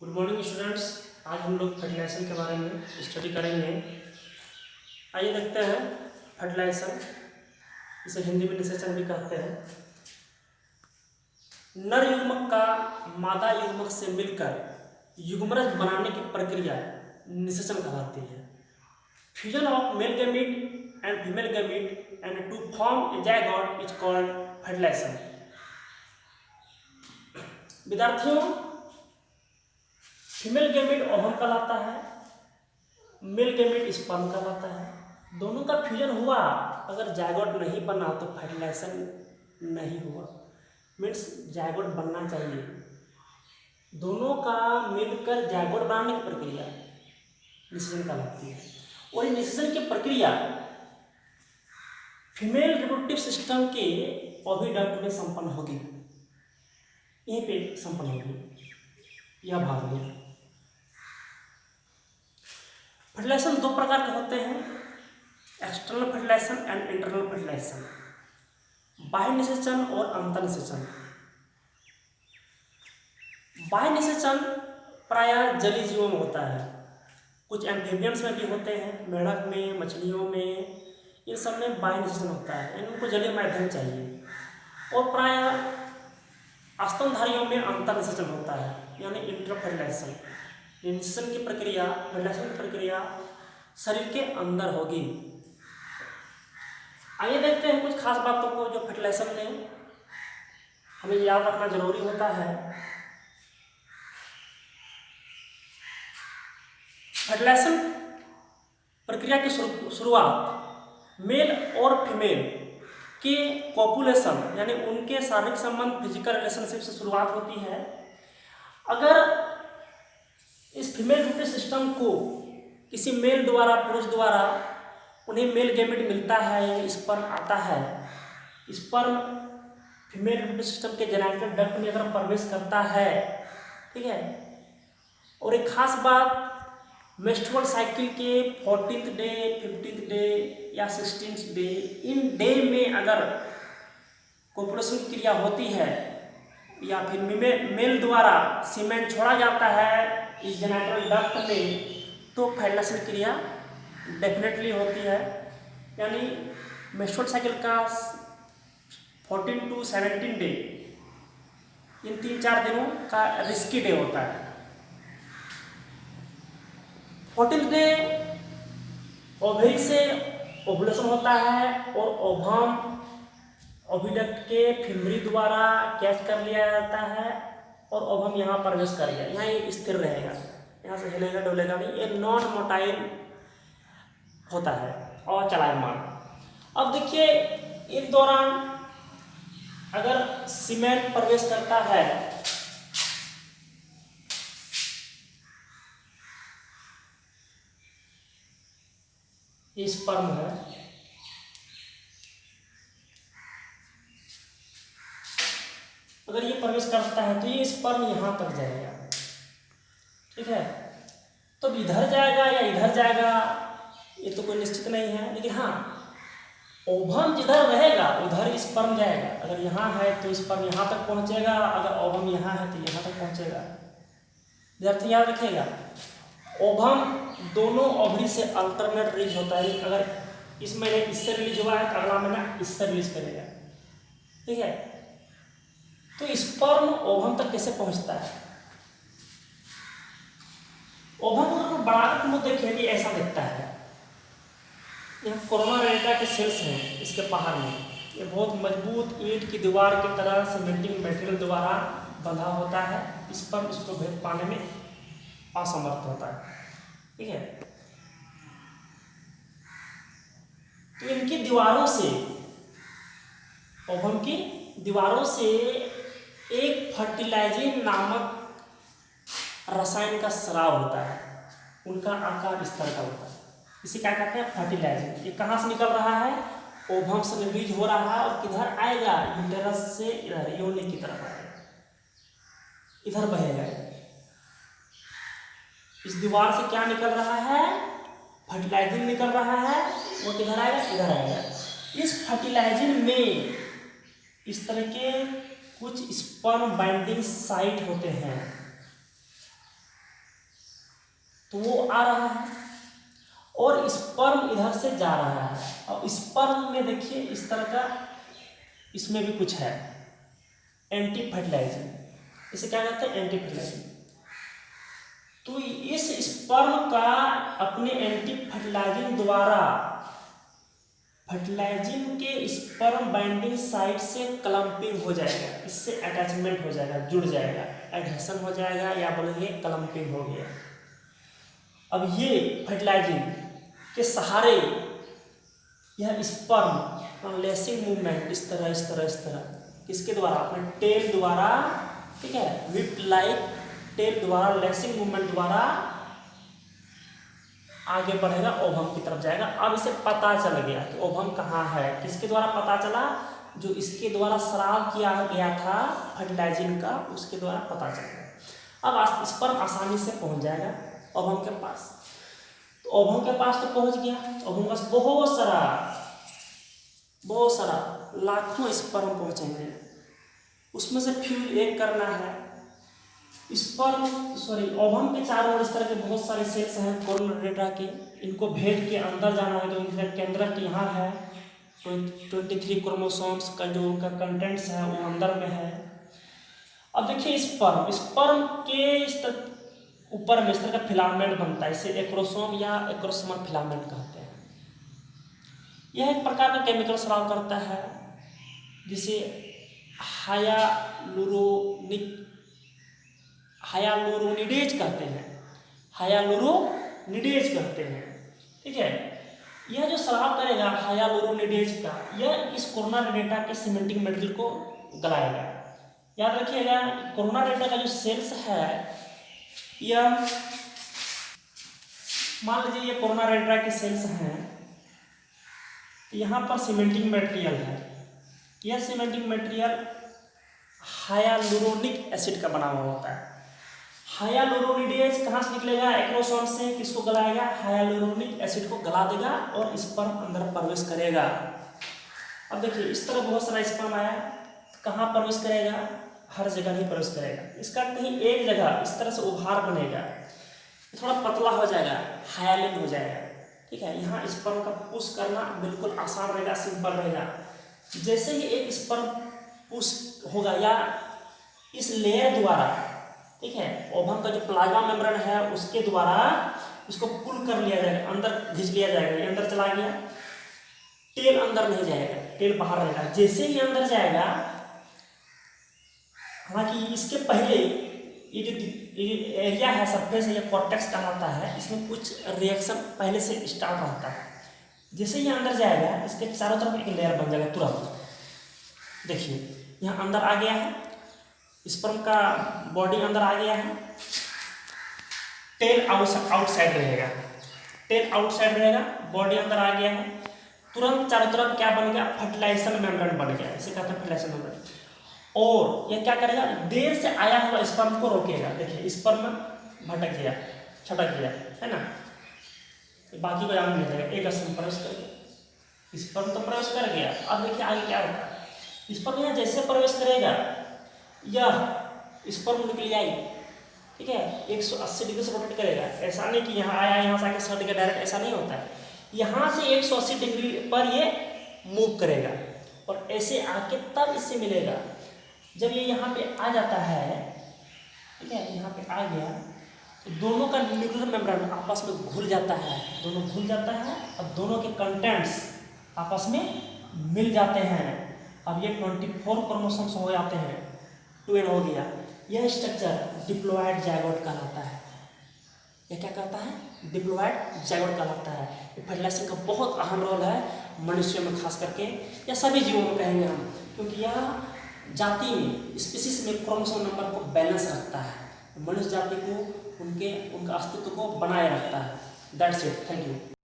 Good morning students. आज हम लोग फर्टिलाइजेशन के बारे में स्टडी करेंगे। आइए देखते हैं फर्टिलाइजेशन, इसे हिंदी में निषेचन भी कहते हैं। नर युग्मक का मादा युग्मक से मिलकर युग्मरज बनाने की प्रक्रिया निषेचन कहलाती है। Fusion of male gamete and female gamete and to form a zygote is called fertilisation. विद्यार्थियों, फीमेल गैमीट ओवम कहलाता है, मेल गैमीट स्पर्म कहलाता है। दोनों का फ्यूजन हुआ, अगर जायगोट नहीं बना तो फर्टिलाइजेशन नहीं हुआ। मीन्स जायगोट बनना चाहिए। दोनों का मिलकर जायगोट बनाने की प्रक्रिया निषेचन कहलाती है। और ये निषेचन की प्रक्रिया फीमेल रिप्रोडक्टिव सिस्टम के ओविडक्ट में संपन्न होगी। यहीं पे संपन्न होगी यह भाग में। फर्टिलाइजेशन दो प्रकार के होते हैं, external fertilisation and internal fertilisation. बाह्य निषेचन और अंतर निषेचन। बाह्य निषेचन प्रायः जलीय जीवों में होता है, कुछ एम्फीबियंस में भी होते हैं, मेढक में, मछलियों में, इन सब में बाह्य निषेचन होता है, यानी उनको जलीय माध्यम चाहिए। और प्रायः स्तनधारियों में अंतर निषेचन होता है, यानी इंटर फर्टिलाइजेशन। निषेचन की प्रक्रिया, फर्टिलाइजेशन की प्रक्रिया शरीर के अंदर होगी। आइए देखते हैं कुछ खास बातों को जो फर्टिलाइजेशन में हमें याद रखना जरूरी होता है। फर्टिलाइजेशन प्रक्रिया की शुरुआत मेल और फीमेल के कॉपुलेशन यानी उनके शारीरिक संबंध, फिजिकल रिलेशनशिप से शुरुआत होती है। अगर इस फीमेल रिप्रोडक्टिव सिस्टम को किसी मेल द्वारा, पुरुष द्वारा उन्हें मेल गैमेट मिलता है, यानी स्पर्म आता है, स्पर्म फीमेल रिप्रोडक्टिव सिस्टम के जेनिटल डक्ट में अगर प्रवेश करता है, ठीक है। और एक खास बात, मेंस्ट्रुअल साइकिल के 14th डे, 15th डे या 16th डे, इन डे में अगर कोपुलेशन की क्रिया होती है या फिर मेल द्वारा सीमेन छोड़ा जाता है इस जेनिटल डक्ट में, तो फर्टिलाइजेशन क्रिया डेफिनेटली होती है। यानी मेंस्ट्रुअल साइकिल का 14 to 17 डे, इन 3-4 दिनों का रिस्की डे होता है। 14th डे ओवरी से ओव्यूलेशन होता है और ओवम ओविडक्ट के फिमरी द्वारा कैच कर लिया जाता है और ओवम यहाँ प्रवेश करेगा, यहाँ ये स्थिर रहेगा, यहाँ से हिलेगा डोलेगा नहीं, ये नॉन मोटाइल होता है और चलायमान। अब देखिए, इस दौरान अगर सीमेन प्रवेश करता है ये स्पर्म है, अगर ये प्रवेश करता है तो ये स्पर्म यहाँ तक जाएगा, ठीक है। तो इधर जाएगा या इधर जाएगा ये तो कोई निश्चित नहीं है, लेकिन हाँ, ओवम जिधर रहेगा उधर स्पर्म जाएगा। अगर यहाँ है तो स्पर्म यहाँ तक पहुँचेगा, अगर ओवम यहाँ है तो यहाँ तक पहुँचेगा। विद्यार्थी याद रखिएगा, ओवम दोनों ओवरी से अल्टरनेट रिलीज होता है। अगर इस महीने इससे रिलीज हुआ है तो अगला महीना इससे रिलीज करेगा, ठीक है। तो स्पर्म ओवम तक कैसे पहुंचता है? ओवम को बढ़ाकर मुझे देखिए कि ऐसा दिखता है, यह कोरोना रेटा के सेल्स हैं इसके बाहर में, ये बहुत मजबूत ईंट की दीवार की तरह सीमेंटिंग मटेरियल द्वारा बंधा होता है। स्पर्म इसको भेद पाने में असमर्थ होता है, ठीक है। तो इनकी दीवारों से, ओवम की दीवारों से एक फर्टिलाइजिंग नामक रसायन का स्राव होता है, उनका आकार इस तरह का होता है, इसे क्या कहते हैं? फर्टिलाइजिंग। ये कहाँ से निकल रहा है? ओवम से रिलीज हो रहा है और किधर आएगा? यूटेरस से इधर योनि की तरफ आएगा, इधर बहेगा। इस दीवार से क्या निकल रहा है? फर्टिलाइजिंग निकल रहा है, वो किधर आएगा? इधर आएगा। इस फर्टिलाइजिंग में इस तरह के कुछ स्पर्म बाइंडिंग साइट होते हैं, तो वो आ रहा है, और स्पर्म इधर से जा रहा है। और स्पर्म में देखिए इस तरह का, इसमें भी कुछ है एंटी फर्टिलाइजिंग, इसे क्या कहते हैं, एंटी फर्टिलाइजिंग। तो इस स्पर्म का अपने एंटी फर्टिलाइजिंग द्वारा फर्टिलाइजिंग के स्पर्म बाइंडिंग साइट से क्लम्पिंग हो जाएगा, इससे अटैचमेंट हो जाएगा, जुड़ जाएगा, एडहेशन हो जाएगा, या बोलेंगे क्लम्पिंग हो गया। अब ये फर्टिलाइजिंग के सहारे यह स्पर्म लेसिंग मूवमेंट इस तरह किसके द्वारा, अपने टेल द्वारा, ठीक है, विप लाइक टेल द्वारा, लेसिंग मूवमेंट द्वारा आगे बढ़ेगा, ओवम की तरफ जाएगा। अब इसे पता चल गया कि ओवम कहाँ है, किसके द्वारा पता चला, जो इसके द्वारा स्राव किया गया था फर्टिलाइजिंग का, उसके द्वारा पता चल गया। अब स्पर्म आसानी से पहुंच जाएगा ओवम के पास। तो ओवम के पास तो पहुंच गया, ओवम के पास बहुत सारा लाखों स्पर्म पहुंचेंगे, उसमें से फ्यूज एक करना है। ओवम के चारों ओर इस तरह के बहुत सारे सेल्स हैं कोरोनेटा के, इनको भेद के अंदर जाना है। तो इनका केंद्रक यहाँ है, 23 क्रोमोसोम्स का जो उनका कंटेंट्स है वो अंदर में है। अब देखिए स्पर्म के इस तरह ऊपर में इस तरह का फिलामेंट बनता है, इसे एक्रोसोम या एक्रोसोमल फिलामेंट कहते हैं। यह एक प्रकार का केमिकल स्राव करता है जिसे हायालुरोनिडेज कहते हैं, ठीक है। यह जो स्राव करेगा हायालुरोनिडेज का, यह इस कोरोनारेटा के सीमेंटिंग मटेरियल को गलाएगा। याद रखिएगा कोरोनारेटा का जो सेल्स है, यह मान लीजिए ये कोरोनारेटा के सेल्स हैं, यहाँ पर सीमेंटिंग मटेरियल है। यह सीमेंटिंग मटेरियल हायालुरोनिक एसिड का बना हुआ होता है। हायालुरोनिडेज कहाँ से निकलेगा, एक्रोसोम से, किसको गलाएगा, हायालुरोनिक एसिड को गला देगा और स्पर्म अंदर प्रवेश करेगा। अब देखिए इस तरह बहुत सारा स्पर्म आया, कहाँ प्रवेश करेगा, हर जगह नहीं प्रवेश करेगा। इसका कहीं एक जगह इस तरह से उभार बनेगा, थोड़ा पतला हो जाएगा, हायालिन हो जाएगा, ठीक है। यहाँ स्पर्म का पुश करना बिल्कुल आसान रहेगा, सिंपल रहेगा। जैसे ही एक स्पर्म पुश होगा या इस लेयर द्वारा, ठीक है, ओवम का जो प्लाज्मा मेम्ब्रेन है उसके द्वारा इसको पुल कर लिया जाएगा, अंदर खींच लिया जाएगा। ये अंदर चला गया, टेल अंदर नहीं जाएगा, टेल बाहर रहेगा। जैसे ही अंदर जाएगा, हालांकि इसके पहले ये जो एरिया है सरफेस है, ये कॉर्टेक्स कहलाता है, इसमें कुछ रिएक्शन पहले से स्टार्ट होता है। जैसे ही अंदर जाएगा, इसके चारों तरफ एक लेयर बन जाएगा तुरंत। देखिए यहाँ अंदर आ गया है, स्पर्म का बॉडी अंदर आ गया है, टेल आउटसाइड रहेगा, बॉडी अंदर आ गया है। तुरंत चारों तरफ क्या बन गया, फर्टिलाइजेशन मेम्ब्रेन बन गया, इसे कहते हैं फर्टिलाइजेशन मेम्ब्रेन। और यह क्या करेगा, देर से आया हुआ स्पर्म को रोकेगा। देखिए स्पर्म भटक गया, छटक गया, है ना, बाकी को जाने नहीं देगा। एक स्पर्म प्रवेश कर गया, स्पर्म तो प्रवेश कर गया। अब देखिए आगे क्या होता है, स्पर्म यहाँ जैसे प्रवेश करेगा, यह स्पर्म न्यूक्लियाई, ठीक है, 180 डिग्री से रोटेट करेगा। ऐसा नहीं कि यहाँ आया, यहाँ से आके सट गया डायरेक्ट, ऐसा नहीं होता है। यहाँ से 180 डिग्री पर ये मूव करेगा और ऐसे आके तब इससे मिलेगा। जब ये यहाँ पे आ जाता है, ठीक है, यहाँ पे आ गया, तो दोनों का न्यूक्लियर मेम्ब्रेन आपस में घुल जाता है, और दोनों के कंटेंट्स आपस में मिल जाते हैं। अब ये 24 क्रोमोसोम्स हो जाते हैं, 12 हो गया। यह स्ट्रक्चर डिप्लॉयड जाइगोट कहलाता है। यह क्या कहता है, डिप्लॉयड जाइगोट कहलाता है। फर्टिलाइजेशन का बहुत अहम रोल है मनुष्य में, खास करके या सभी जीवों में कहेंगे हम, क्योंकि यह जाति में, स्पीसीज में क्रोमोसोम नंबर को बैलेंस रखता है, मनुष्य जाति को उनका अस्तित्व को बनाए रखता है। That's it, thank you.